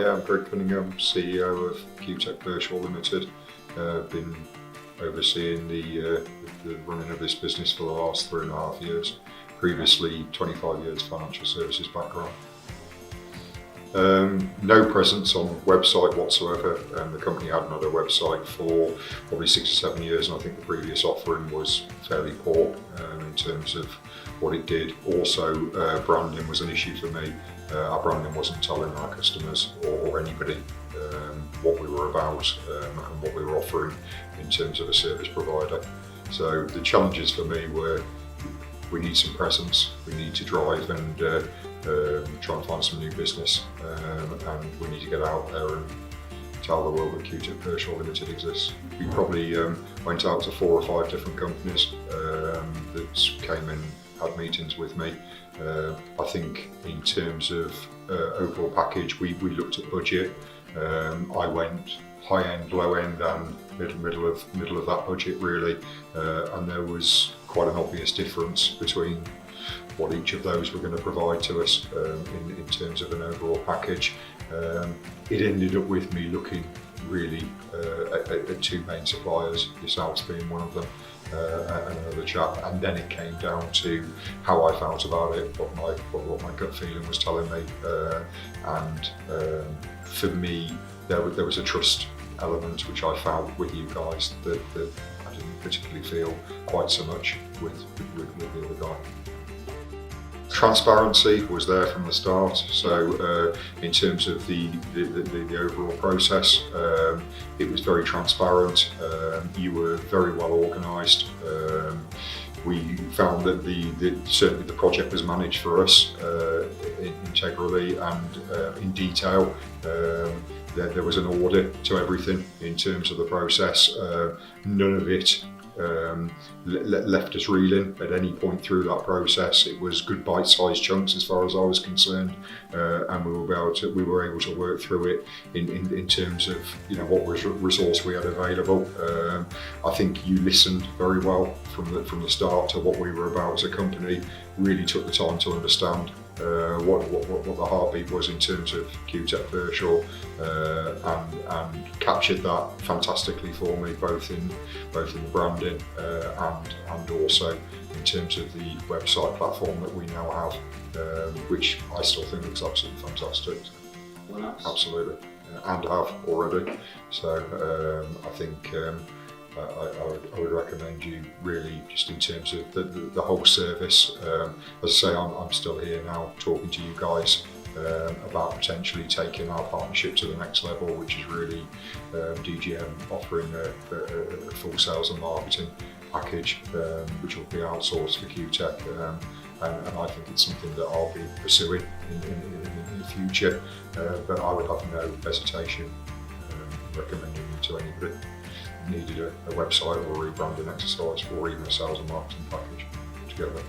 I'm Greg Cunningham, CEO of QuTec Pershore Limited. Been overseeing the running of this business for the last 3.5 years. Previously, 25 years financial services background. No presence on website whatsoever. The company had another website for probably 6 or 7 years, and I think the previous offering was fairly poor in terms of what it did. Also, branding was an issue for me. Our branding wasn't telling our customers or anybody what we were about and what we were offering in terms of a service provider. So the challenges for me were, we need some presence, we need to drive and try and find some new business, and we need to get out there and tell the world that QuTec Pershore Limited exists. We probably went out to 4 or 5 different companies that came in, had meetings with me. I think in terms of overall package, we looked at budget. I went high end, low end, and middle of that budget really, and there was quite an obvious difference between what each of those were going to provide to us in terms of an overall package. It ended up with me looking really at 2 main suppliers, yourselves being one of them, and another chap, and then it came down to how I felt about it, what my gut feeling was telling me, and for me there was a trust element which I felt with you guys that I didn't particularly feel quite so much with the other guy. Transparency was there from the start, so in terms of the overall process, it was very transparent. You were very well organised. We found that certainly the project was managed for us integrally and in detail. There was an audit to everything in terms of the process. None of it left us reeling at any point through that process. It was good bite-sized chunks as far as I was concerned, and we were able to work through it in terms of what resource we had available. I think you listened very well from the start to what we were about as a company. Really took the time to understand what the heartbeat was in terms of QuTec Pershore, and captured that fantastically for me, both in the branding and also in terms of the website platform that we now have, which I still think looks absolutely fantastic. Absolutely, and have already. So I think I would recommend you really, just in terms of the whole service. As I say, I'm still here now talking to you guys about potentially taking our partnership to the next level, which is really DGM offering a full sales and marketing package, which will be outsourced for QuTec, and I think it's something that I'll be pursuing in the future, but I would have no hesitation recommending you to anybody needed a website or a rebranding exercise or even a sales and marketing package together.